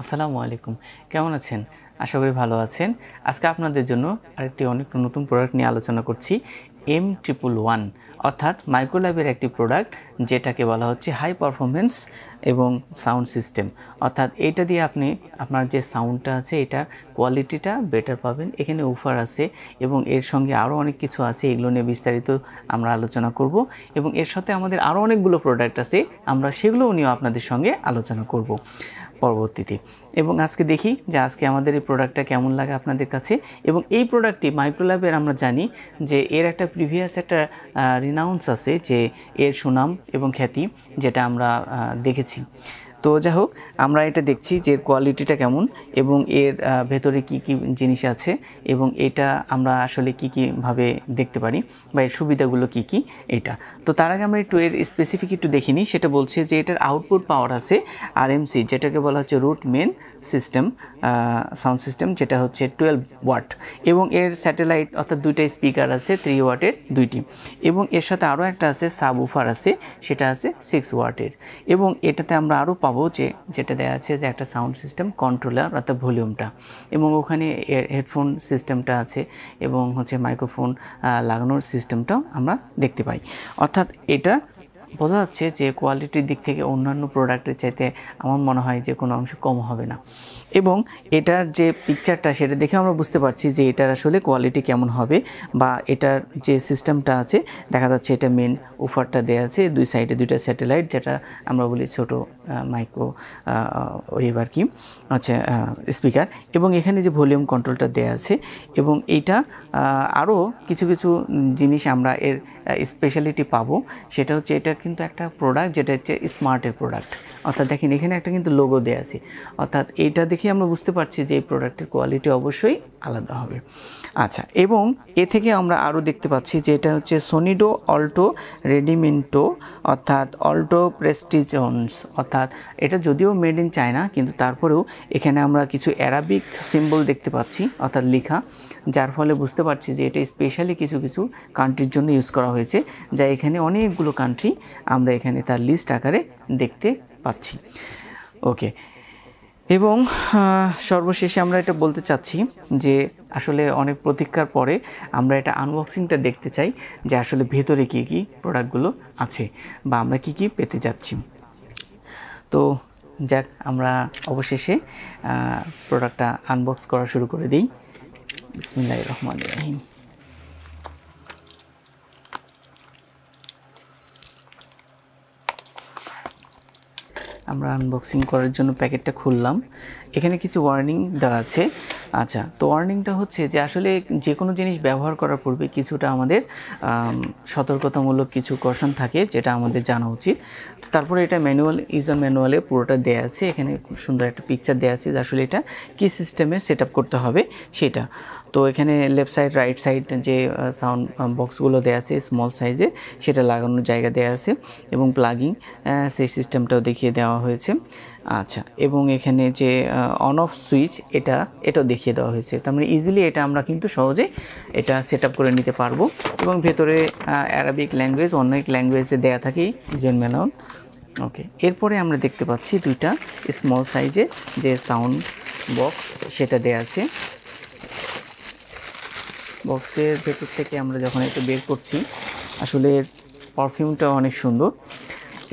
আসসালামু আলাইকুম, কেমন আছেন? আশা করি ভালো আছেন। আজকে আপনাদের জন্য আরেকটি অনেক নতুন প্রোডাক্ট নিয়ে আলোচনা করছি। M111 অর্থাৎ মাইক্রোল্যাবের একটি প্রোডাক্ট, যেটাকে বলা হচ্ছে হাই পারফরমেন্স এবং সাউন্ড সিস্টেম। অর্থাৎ এটা দিয়ে আপনি আপনার যে সাউন্ডটা আছে এটার কোয়ালিটিটা বেটার পাবেন। এখানে অফার আছে এবং এর সঙ্গে আরও অনেক কিছু আছে, এগুলো নিয়ে বিস্তারিত আমরা আলোচনা করব এবং এর সাথে আমাদের আরও অনেকগুলো প্রোডাক্ট আছে, আমরা সেগুলোও নিয়েও আপনাদের সঙ্গে আলোচনা করব পরবর্তীতে। এবং আজকে দেখি যে আজকে আমাদের এই প্রোডাক্টটা কেমন লাগে আপনাদের কাছে। এবং এই প্রোডাক্টটি মাইক্রোল্যাবের আমরা জানি যে এর একটা প্রিভিয়াস একটা রিনাউন্স আছে, যে এর সুনাম এবং খ্যাতি যেটা আমরা দেখেছি। তো যাই হোক, আমরা এটা দেখছি যে এর কোয়ালিটিটা কেমন এবং এর ভেতরে কি কি জিনিস আছে এবং এটা আমরা আসলে কি ভাবে দেখতে পারি বা এর সুবিধাগুলো কি কি এটা। তো তার আগে আমরা একটু এর স্পেসিফিক একটু দেখিনি। সেটা বলছে যে এটার আউটপুট পাওয়ার আছে RMC, যেটাকে বলা হচ্ছে root main system sound system, যেটা হচ্ছে 12 ওয়াট এবং এর স্যাটেলাইট অর্থাৎ দুইটা স্পিকার আছে 3 ওয়াটের দুইটি, এবং এর সাথে আরও একটা আছে সাব উফার আছে, সেটা আছে 6 ওয়াটের। এবং এটাতে আমরা আরও পাবো যে যেটা দেওয়া আছে যে একটা সাউন্ড সিস্টেম কন্ট্রোলার অর্থাৎ ভলিউমটা, এবং ওখানে হেডফোন সিস্টেমটা আছে এবং হচ্ছে মাইক্রোফোন লাগানোর সিস্টেমটাও আমরা দেখতে পাই। অর্থাৎ এটা বোঝা যাচ্ছে যে কোয়ালিটির দিক থেকে অন্যান্য প্রোডাক্টের চাইতে আমার মনে হয় যে কোনো অংশ কম হবে না। এবং এটার যে পিকচারটা সেটা দেখে আমরা বুঝতে পারছি যে এটার আসলে কোয়ালিটি কেমন হবে, বা এটার যে সিস্টেমটা আছে দেখা যাচ্ছে এটা মেন উফারটা দেওয়া আছে, দুই সাইডে দুইটা স্যাটেলাইট, যেটা আমরা বলি ছোটো মাইক্রো ওয়েভ আর কি, আচ্ছা স্পিকার। এবং এখানে যে ভলিউম কন্ট্রোলটা দেওয়া আছে, এবং এইটা আরও কিছু কিছু জিনিস আমরা এর স্পেশালিটি পাবো। সেটা হচ্ছে এটা কিন্তু একটা প্রোডাক্ট যেটা হচ্ছে স্মার্টের প্রোডাক্ট। অর্থাৎ দেখেন এখানে একটা কিন্তু লোগো দেওয়া আছে, অর্থাৎ এইটা দেখে আমরা বুঝতে পারছি যে এই প্রোডাক্টের কোয়ালিটি অবশ্যই আলাদা হবে। আচ্ছা, এবং এ থেকে আমরা আরও দেখতে পাচ্ছি যে এটা হচ্ছে সোনিডো অল্টো রেডিমেন্টো, অর্থাৎ অল্টো প্রেস্টিজন্স। অর্থাৎ এটা যদিও মেড ইন চায়না, কিন্তু তারপরেও এখানে আমরা কিছু অ্যারাবিক সিম্বল দেখতে পাচ্ছি অর্থাৎ লেখা, যার ফলে বুঝতে পারছি যে এটা স্পেশালি কিছু কিছু কান্ট্রির জন্য ইউজ করা হয়েছে, যা এখানে অনেকগুলো কান্ট্রি আমরা এখানে তার লিস্ট আকারে দেখতে পাচ্ছি। ওকে, এবং সর্বশেষে আমরা এটা বলতে চাচ্ছি যে আসলে অনেক প্রতীক্ষার পরে আমরা এটা আনবক্সিংটা দেখতে চাই, যে আসলে ভেতরে কী কী প্রোডাক্টগুলো আছে বা আমরা কী কী পেতে যাচ্ছি। তো যাক, আমরা অবশেষে প্রোডাক্টটা আনবক্স করা শুরু করে দিই। বিসমিল্লাহির রহমানির রহিম। আমরা আনবক্সিং করার জন্য প্যাকেটটা খুললাম। এখানে কিছু ওয়ার্নিং দেওয়া আছে। আচ্ছা, তো ওয়ার্নিংটা হচ্ছে যে আসলে যে কোনো জিনিস ব্যবহার করার পূর্বে কিছুটা আমাদের সতর্কতামূলক কিছু কশন থাকে, যেটা আমাদের জানা উচিত। তারপরে এটা ম্যানুয়াল ইউজার ম্যানুয়ালে পুরোটা দেয়া আছে। এখানে খুব সুন্দর একটা পিকচার দেওয়া আছে যে আসলে এটা কী সিস্টেমে সেট আপ করতে হবে সেটা। তো এখানে লেফট সাইড রাইট সাইড যে সাউন্ড বক্সগুলো দেওয়া আছে স্মল সাইজে, সেটা লাগানোর জায়গা দেওয়া আছে, এবং প্লাগিং সেই সিস্টেমটাও দেখিয়ে দেওয়া হয়েছে। আচ্ছা, এবং এখানে যে অন অফ সুইচ এটাও দেখিয়ে দেওয়া হয়েছে। তার মানে ইজিলি এটা আমরা কিন্তু সহজে এটা সেট আপ করে নিতে পারবো। এবং ভেতরে অ্যারাবিক ল্যাঙ্গুয়েজ, অনেক ল্যাঙ্গুয়েজে দেওয়া থাকে ইউজার ম্যানুয়াল। ওকে, এরপরে আমরা দেখতে পাচ্ছি দুইটা স্মল সাইজে যে সাউন্ড বক্স সেটা দেওয়া আছে। বক্সের ভেতর থেকে আমরা যখন একটু বের করছি, আসলে পারফিউমটাও অনেক সুন্দর,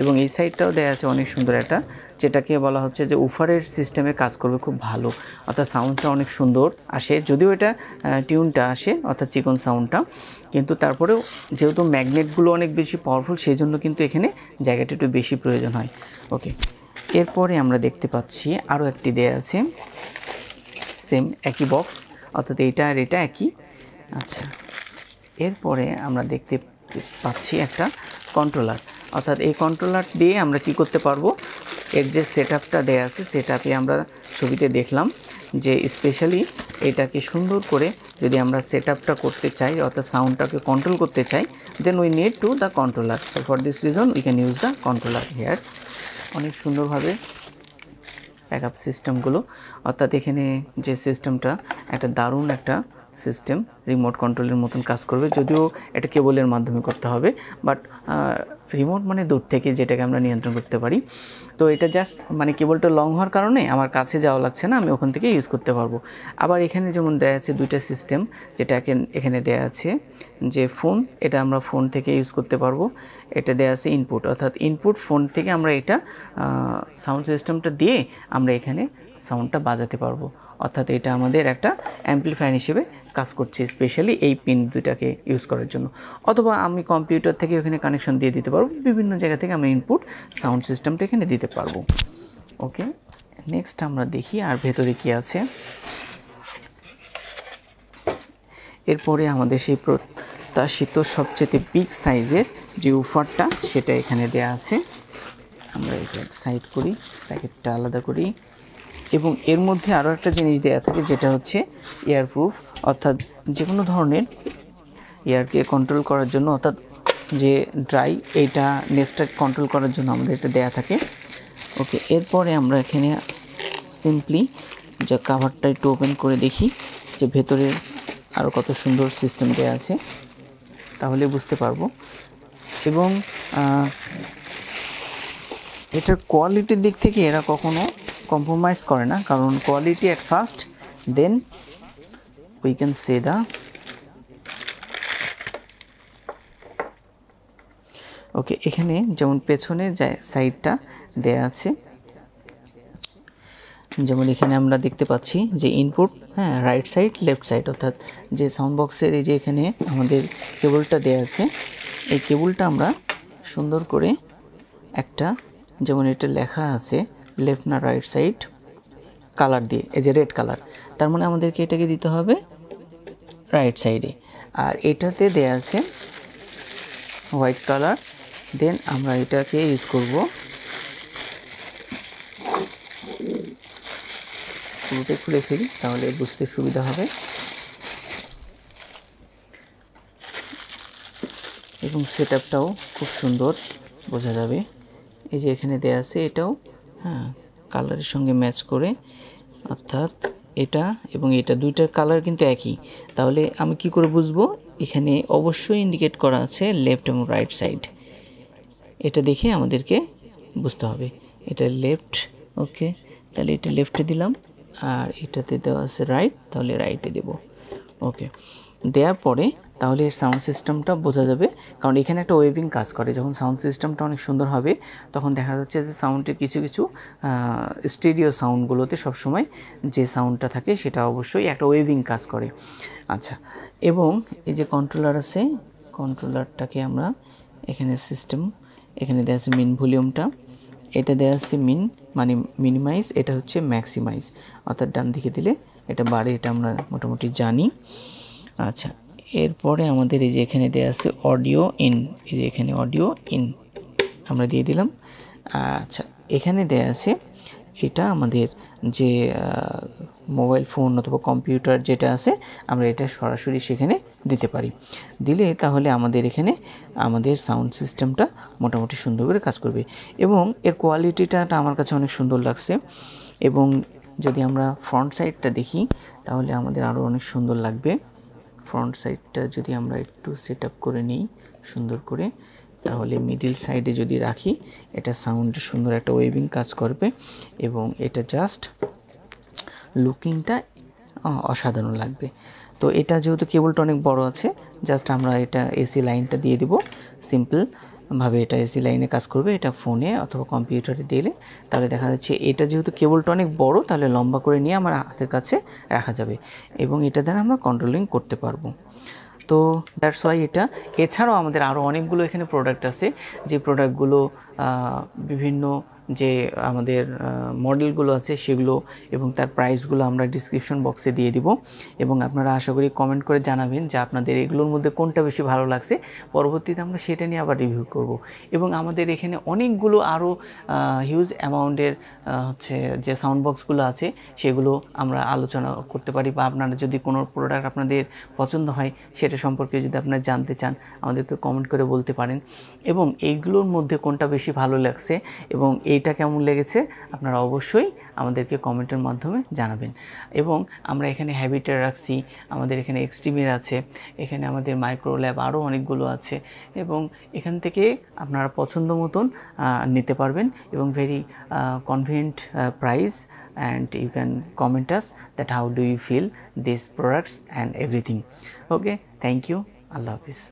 এবং এই সাইডটাও দেওয়া আছে অনেক সুন্দর একটা, যেটাকে বলা হচ্ছে যে উফারের সিস্টেমে কাজ করবে খুব ভালো। অর্থাৎ সাউন্ডটা অনেক সুন্দর আসে, যদিও এটা টিউনটা আসে অর্থাৎ চিকন সাউন্ডটা, কিন্তু তারপরেও যেহেতু ম্যাগনেটগুলো অনেক বেশি পাওয়ারফুল, সেই জন্য কিন্তু এখানে জায়গাটা একটু বেশি প্রয়োজন হয়। ওকে, এরপরে আমরা দেখতে পাচ্ছি আরও একটি দেয়া আছে, সেম একই বক্স, অর্থাৎ এইটা আর এটা একই। আচ্ছা, এরপরে আমরা দেখতে পাচ্ছি একটা কন্ট্রোলার। অর্থাৎ এই কন্ট্রোলার দিয়ে আমরা কি করতে পারবো, এর যে সেট আপটা দেওয়া আছে সেটআপে আমরা ছবিতে দেখলাম যে স্পেশালি এটাকে সুন্দর করে যদি আমরা সেট আপটা করতে চাই অর্থাৎ সাউন্ডটাকে কন্ট্রোল করতে চাই, then we need to the controller. So for this reason we can use the controller here. অনেক সুন্দরভাবে ব্যাকআপ সিস্টেমগুলো, অর্থাৎ এখানে যে সিস্টেমটা একটা দারুণ একটা সিস্টেম, রিমোট কন্ট্রোলের মতন কাজ করবে, যদিও এটা কেবলের মাধ্যমে করতে হবে, বাট রিমোট মানে দূর থেকে যেটাকে আমরা নিয়ন্ত্রণ করতে পারি। তো এটা জাস্ট মানে কেবলটা লং হওয়ার কারণে আমার কাছে যাওয়া লাগছে না, আমি ওখান থেকে ইউজ করতে পারবো। আবার এখানে যেমন দেয়া আছে দুইটা সিস্টেম, যেটা এখানে দেয়া আছে যে ফোন, এটা আমরা ফোন থেকে ইউজ করতে পারবো। এটা দেয়া আছে ইনপুট, অর্থাৎ ইনপুট ফোন থেকে আমরা এটা সাউন্ড সিস্টেমটা দিয়ে আমরা এখানে সাউন্ডটা বাজাতে পারবো, অর্থাৎ এটা আমাদের একটা অ্যাম্পলিফায়ার হিসেবে কাজ করছে, স্পেশালি এই পিন দুটাকে ইউজ করার জন্য। অথবা আমি কম্পিউটার থেকে ওখানে কানেকশন দিয়ে দিতে পারবো, বিভিন্ন জায়গা থেকে আমি ইনপুট সাউন্ড সিস্টেমটা এখানে দিতে পারবো। ওকে, নেক্সট আমরা দেখি আর ভেতরে কি আছে। এরপরে আমাদের সেই প্রত্যাশিত সবচেয়ে বিগ সাইজের যে উফারটা সেটা এখানে দেয়া আছে। আমরা এটা সাইড করি, প্যাকেটটা আলাদা করি, এবং এর মধ্যে আরও একটা জিনিস দেয়া থাকে যেটা হচ্ছে এয়ারপ্রুফ, অর্থাৎ যে কোনো ধরনের এয়ারকে কন্ট্রোল করার জন্য, অর্থাৎ যে ড্রাই এইটা নেক্সটটা কন্ট্রোল করার জন্য আমাদের এটা দেয়া থাকে। ওকে, এরপরে আমরা এখানে সিম্পলি যে কাভারটা একটু ওপেন করে দেখি যে ভেতরে আরও কত সুন্দর সিস্টেম দেয়া আছে, তাহলে বুঝতে পারবো। এবং এটার কোয়ালিটির দিক থেকে এরা কখনো কম্প্রোমাইজ করে না, কারণ quality at first, then we can say the okay. এখানে যেমন পেছনে সাইডটা দেয়া আছে, যেমন এখানে আমরা দেখতে পাচ্ছি যে ইনপুট, হ্যাঁ, রাইট সাইড লেফট সাইড, অর্থাৎ যে সাউন্ড বক্সের এই যে এখানে আমাদের কেবলটা দেয়া আছে, এই কেবলটা আমরা সুন্দর করে একটা, যেমন এটা লেখা আছে লেফট না রাইট সাইড কালার দিয়ে, এই যে রেড কালার, তার মানে আমাদেরকে এটাকে দিতে হবে রাইট সাইডে। আর এটাতে দেয়া আছে হোয়াইট কালার, দেন আমরা এটাকে ইউজ করব, পুরোটাই খুলে ফেলি তাহলে বুঝতে সুবিধা হবে। এবং সেটআপটাও খুব সুন্দর বোঝা যাবে, এই যে এখানে দেয়া আছে এটাও, হ্যাঁ, কালারের সঙ্গে ম্যাচ করে, অর্থাৎ এটা এবং এটা দুইটার কালার কিন্তু একই। তাহলে আমি কি করে বুঝবো? এখানে অবশ্যই ইন্ডিকেট করা আছে লেফট এবং রাইট সাইড, এটা দেখে আমাদেরকে বুঝতে হবে এটা লেফট। ওকে, তাহলে এটা লেফটে দিলাম, আর এটাতে দেওয়া আছে রাইট, তাহলে রাইটে দেব। ওকে, দেওয়ার পরে তাহলে এর সাউন্ড সিস্টেমটা বোঝা যাবে, কারণ এখানে একটা ওয়েভিং কাজ করে। যখন সাউন্ড সিস্টেমটা অনেক সুন্দর হবে তখন দেখা যাচ্ছে যে সাউন্ডের কিছু কিছু স্টেরিও সাউন্ডগুলোতে সবসময় যে সাউন্ডটা থাকে সেটা অবশ্যই একটা ওয়েভিং কাজ করে। আচ্ছা, এবং এই যে কন্ট্রোলার আছে, কন্ট্রোলারটাকে আমরা এখানে সিস্টেম, এখানে দেওয়া আছে মিন ভলিউমটা, এটা দেওয়া আছে মিন মানে মিনিমাইজ, এটা হচ্ছে ম্যাক্সিমাইজ, অর্থাৎ ডান দিকে দিলে এটা বাড়ে, এটা আমরা মোটামুটি জানি। আচ্ছা, এরপরে আমাদের এই যে এখানে দেওয়া আছে অডিও ইন, এই যে এখানে অডিও ইন আমরা দিয়ে দিলাম। আচ্ছা, এখানে দেওয়া আছে এটা আমাদের যে মোবাইল ফোন অথবা কম্পিউটার যেটা আছে আমরা এটা সরাসরি সেখানে দিতে পারি, দিলে তাহলে আমাদের এখানে আমাদের সাউন্ড সিস্টেমটা মোটামুটি সুন্দর করে কাজ করবে। এবং এর কোয়ালিটিটা আমার কাছে অনেক সুন্দর লাগছে। এবং যদি আমরা ফ্রন্ট সাইডটা দেখি তাহলে আমাদের আরও অনেক সুন্দর লাগবে। ফ্রন্ট সাইডটা যদি আমরা একটু সেট আপ করে নিই সুন্দর করে, তাহলে মিডিল সাইডে যদি রাখি এটা সাউন্ড সুন্দর একটা ওয়েভিং কাজ করবে, এবং এটা জাস্ট লুকিংটা অসাধারণ লাগবে। তো এটা যেহেতু কেবলটা অনেক বড় আছে, জাস্ট আমরা এটা এসি লাইনটা দিয়ে দেব, সিম্পলভাবে এটা এসি লাইনে কাজ করবে। এটা ফোনে অথবা কম্পিউটারে দিলে তাহলে দেখা যাচ্ছে এটা যেহেতু কেবলটা অনেক বড়, তাহলে লম্বা করে নিয়ে আমার হাতের কাছে রাখা যাবে এবং এটা দ্বারা আমরা কন্ট্রোলিং করতে পারবো। তো দ্যাটস ওয়াই এটা। এছাড়াও আমাদের আরও অনেকগুলো এখানে প্রোডাক্ট আছে, যে প্রোডাক্টগুলো বিভিন্ন যে আমাদের মডেলগুলো আছে সেগুলো এবং তার প্রাইসগুলো আমরা ডিসক্রিপশন বক্সে দিয়ে দিব, এবং আপনারা আশা করি কমেন্ট করে জানাবেন যে আপনাদের এগুলোর মধ্যে কোনটা বেশি ভালো লাগছে। পরবর্তীতে আমরা সেটা নিয়ে আবার রিভিউ করব। এবং আমাদের এখানে অনেকগুলো আরও হিউজ অ্যামাউন্টের হচ্ছে যে সাউন্ড বক্সগুলো আছে সেগুলো আমরা আলোচনা করতে পারি, বা আপনারা যদি কোনো প্রোডাক্ট আপনাদের পছন্দ হয় সেটা সম্পর্কে যদি আপনারা জানতে চান আমাদেরকে কমেন্ট করে বলতে পারেন, এবং এইগুলোর মধ্যে কোনটা বেশি ভালো লাগছে এবং এই এইটা কেমন লেগেছে আপনারা অবশ্যই আমাদেরকে কমেন্টের মাধ্যমে জানাবেন। এবং আমরা এখানে হ্যাবিটের রাখছি, আমাদের এখানে এক্সট্রিমের আছে, এখানে আমাদের মাইক্রো ল্যাব আরও অনেকগুলো আছে, এবং এখান থেকে আপনারা পছন্দ মতন নিতে পারবেন এবং very convenient price, and you can comment us that how do you feel these products and everything. Okay, thank you. Allah Hafiz.